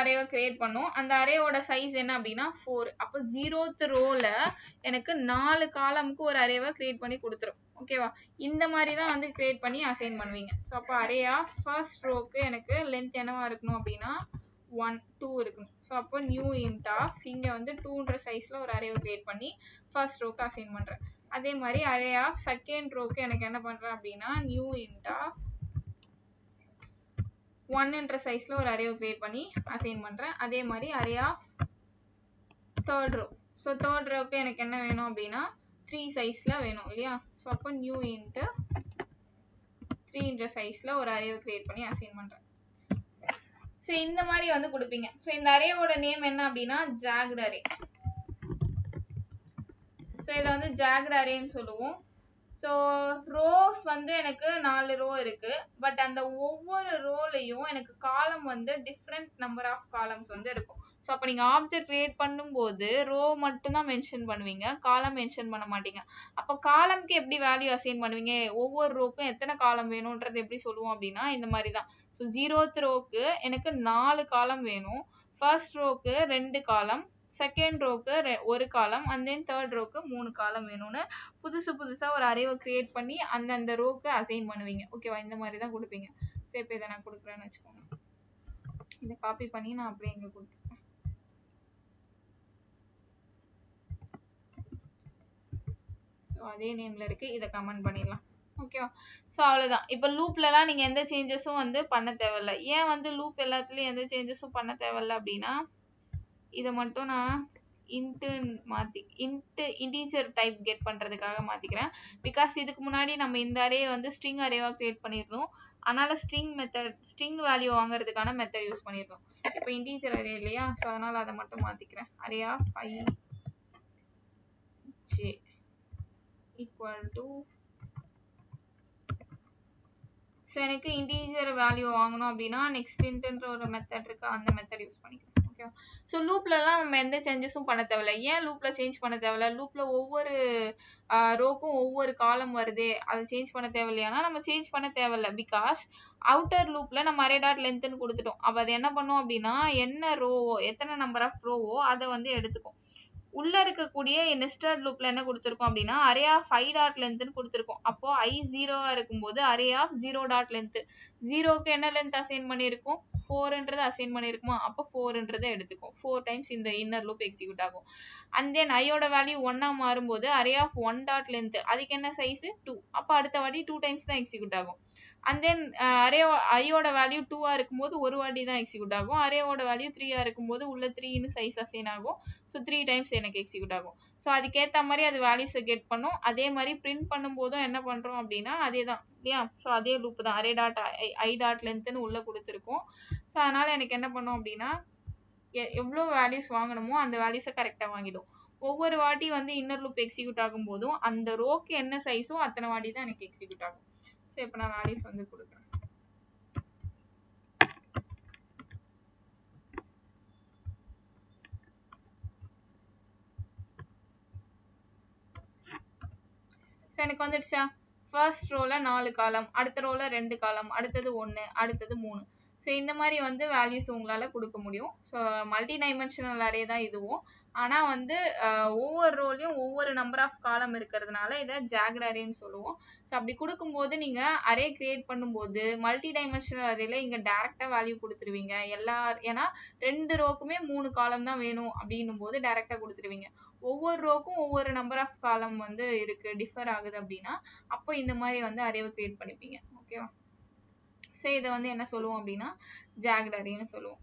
[SPEAKER 1] அரேவை கிரியேட் பண்ணும். அந்த அரேவோட சைஸ் என்ன அப்படின்னா 4. அப்போ 0th ரோல எனக்கு 4 காலமுக்கு ஒரு அரேவை கிரியேட் பண்ணி கொடுத்துரும். ஓகேவா? இந்த மாதிரி தான் வந்து கிரியேட் பண்ணி அசைன் பண்ணுவீங்க. ஸோ அப்போ அரே ஆஃப் ஃபர்ஸ்ட் ரோக்கு எனக்கு லென்த் என்னவா இருக்கணும் அப்படின்னா 1 2 இருக்கணும். ஸோ அப்போ நியூ இன்ட் ஆஃப் இங்க வந்து 2ன்ற சைஸ்ல ஒரு அரேவை கிரியேட் பண்ணி ஃபர்ஸ்ட் ரோக்கு அசைன் பண்றேன். அதே மாதிரி அரே ஆஃப் செகண்ட் ரோக்கு எனக்கு என்ன பண்றேன் அப்படின்னா நியூ இன்ட் ஆஃப் 1ன்ற சைஸ்ல ஒரு அரேவை கிரியேட் பண்ணி அசைன் பண்றேன். அதே மாதிரி array of third row. So third ரோக்கு எனக்கு என்ன வேணும் அப்படின்னா 3 சைஸ்ல வேணும் இல்லையா? ஸோ அப்போ நியூ இன்ட் 3ன்ற சைஸ்ல ஒரு அரேவை கிரியேட் பண்ணி அசைன் பண்றேன். ஸோ இந்த மாதிரி வந்து கொடுப்பீங்க. ஸோ இந்த அரேவோட நேம் என்ன அப்படின்னா ஜாக்டு அரே. ஸோ இதை வந்து ஜாக்டு அரேன்னு சொல்லுவோம். ஸோ ரோஸ் வந்து எனக்கு 4 ரோ இருக்கு. பட் அந்த ஒவ்வொரு ரோலையும் எனக்கு காலம் வந்து டிஃப்ரெண்ட் நம்பர் ஆஃப் காலம்ஸ் வந்து இருக்கும். ஸோ அப்போ நீங்கள் ஆப்ஜெக்ட் கிரியேட் பண்ணும்போது ரோ மட்டும்தான் மென்ஷன் பண்ணுவீங்க, காலம் மென்ஷன் பண்ண மாட்டீங்க. அப்போ காலம்க்கு எப்படி வேல்யூ அசைன் பண்ணுவீங்க? ஒவ்வொரு ரோக்கும் எத்தனை காலம் வேணும்ன்றது எப்படி சொல்லுவோம் அப்படின்னா இந்த மாதிரி தான். ஸோ 0th ரோக்கு எனக்கு 4 காலம் வேணும், ஃபர்ஸ்ட் ரோக்கு 2 காலம், செகண்ட் ரோக்கு 1 காலம், அண்ட் தென் தேர்ட் ரோக்கு 3 காலம் வேணும்னு புதுசா ஒரு அரேவை கிரியேட் பண்ணி அந்த ரோக்கு அசைன் பண்ணுவீங்க. ஓகேவா? இந்த மாதிரி தான் கொடுப்பீங்க. சரி, இப்போ இதை நான் கொடுக்குறேன்னு வச்சுக்கோங்க. இதை காப்பி பண்ணி நான் அப்படியே இங்கே கொடுத்துக்கிறேன். ஸோ அதே நேம்ல இருக்கு, இதை கமெண்ட் பண்ணிடலாம். ஓகேவா? ஸோ அவ்வளோதான். இப்போ லூப்லலாம் நீங்கள் எந்த சேஞ்சஸும் வந்து பண்ண தேவையில்ல. ஏன் வந்து லூப் எல்லாத்துலேயும் எந்த சேஞ்சஸும் பண்ண தேவையில்ல அப்படின்னா, இதை மட்டும் நான் இன்டீஜர் டைப் கெட் பண்றதுக்காக மாத்திக்கிறேன். பிகாஸ் இதுக்கு முன்னாடி நம்ம இந்த அரே வந்து ஸ்ட்ரிங் அரேவா கிரியேட் பண்ணியிருந்தோம். அதனால ஸ்ட்ரிங் வேல்யூ வாங்குறதுக்கான மெத்தட் யூஸ் பண்ணியிருந்தோம். இப்போ இன்டீஜர் அரே இல்லையா? ஸோ அதனால அதை மட்டும் மாத்திக்கிறேன். Array of 5j equal to, so எனக்கு இன்டீஜர் வேல்யூ வாங்கணும் அப்படின்னா நெக்ஸ்ட் இன்ட்ன்ற ஒரு மெத்தட் இருக்கு, அந்த மெத்தட் யூஸ் பண்ணிக்கிறேன். ஓகே. ஸோ லூப்லலாம் நம்ம எந்த சேஞ்சஸும் பண்ண தேவையில்ல. ஏன் லூப்ல சேஞ்ச் பண்ண தேவையில்ல? லூப்ல ஒவ்வொரு ரோக்கும் ஒவ்வொரு காலம் வருது, அதை சேஞ்ச் பண்ண தேவையில்லையானா நம்ம சேஞ்ச் பண்ண தேவையில்ல. பிகாஸ் அவுட்டர் லூப்ல நம்ம அரே டாட் லென்த்னு கொடுத்துட்டோம். அப்போ அது என்ன பண்ணும் அப்படின்னா என்ன ரோவோ, எத்தனை நம்பர் ஆஃப் ரோவோ அதை வந்து எடுத்துக்கும். உள்ள இருக்கக்கூடிய நெஸ்டட் லூப்ல என்ன கொடுத்துருக்கோம் அப்படின்னா அரே ஆஃப் I டாட் லென்த்னு கொடுத்துருக்கோம். அப்போ I 0வா இருக்கும்போது அரே ஆஃப் 0 டாட் லென்த் 0க்கு என்ன லென்த் அசைன் பண்ணியிருக்கோம் 4ன்றது அசைன் பண்ணியிருக்குமா, அப்போ 4ன்றதை எடுத்துக்கும். 4 டைம்ஸ் இந்த இன்னர் லூப் எக்ஸிக்யூட் ஆகும். அண்ட் தென் ஐயோட வேல்யூ 1ஆ மாறும்போது அரே ஆஃப் 1 டாட் லென்த் அதுக்கு என்ன சைஸ் 2, அப்போ அடுத்த வாட்டி 2 டைம்ஸ் தான் எக்ஸிக்யூட் ஆகும். அண்ட் தென் அரே ஐயோட வேல்யூ 2ஆ இருக்கும்போது ஒரு வாட்டி தான் எக்ஸிக்யூட் ஆகும். அரேவோட வேல்யூ 3ஆ இருக்கும்போது உள்ள 3ன்னு சைஸ் அசைன் ஆகும். ஸோ 3 டைம்ஸ் எனக்கு எக்ஸிக்யூட் ஆகும். ஸோ அதுக்கேற்ற மாதிரி அது வேல்யூஸை கெட் பண்ணும். அதே மாதிரி பிரிண்ட் பண்ணும்போதும் என்ன பண்ணுறோம் அப்படின்னா அதே தான் இல்லையா. ஸோ அதே லூப் தான் அரே டாட் ஐ டாட் லென்த்னு உள்ள கொடுத்துருக்கோம். ஸோ அதனால எனக்கு என்ன பண்ணும் அப்படின்னா எவ்வளோ வேல்யூஸ் வாங்கணுமோ அந்த வேல்யூஸை கரெக்டாக வாங்கிடும். ஒவ்வொரு வாட்டி வந்து இன்னர் லூப் எக்ஸிக்யூட் ஆகும் போதும் அந்த ரோக்கு என்ன சைஸோ அத்தனை வாட்டி தான் எனக்கு எக்ஸிக்யூட் ஆகும். ஸோ இப்போ நான் வேல்யூஸ் வந்து கொடுக்குறேன். ஸோ எனக்கு வந்துடுச்சா, ஃபர்ஸ்ட் ரோல 4 காலம், அடுத்த ரோல 2 காலம், அடுத்தது 1, அடுத்தது 3. ஸோ இந்த மாதிரி வந்து வேல்யூஸ் உங்களால் கொடுக்க முடியும். ஸோ மல்டி டைமென்ஷனல் அரே தான் இதுவும். ஆனால் வந்து ஒவ்வொரு ரோலையும் ஒவ்வொரு நம்பர் ஆஃப் காலம் இருக்கிறதுனால இதை ஜாக்ட் அரேன்னு சொல்லுவோம். ஸோ அப்படி கொடுக்கும்போது நீங்கள் அரே கிரியேட் பண்ணும்போது மல்டி டைமென்ஷனல் அரேல இங்கே டேரெக்டாக வேல்யூ கொடுத்துருவீங்க. ஏன்னா 2 ரோக்குமே 3 காலம் தான் வேணும் அப்படின்னும் போது டேரெக்டாக கொடுத்துருவீங்க. ஒவ்வொரு ரோக்கும் ஒவ்வொரு நம்பர் ஆஃப் காலம் வந்து இருக்கு, டிஃபர் ஆகுது அப்படின்னா அப்போ இந்த மாதிரி வந்து அரேவை கிரியேட் பண்ணிப்பீங்க. ஓகேவா. ஸோ இதை வந்து என்ன சொல்லுவோம் அப்படின்னா ஜாக்ட் அரேன்னு சொல்லுவோம்.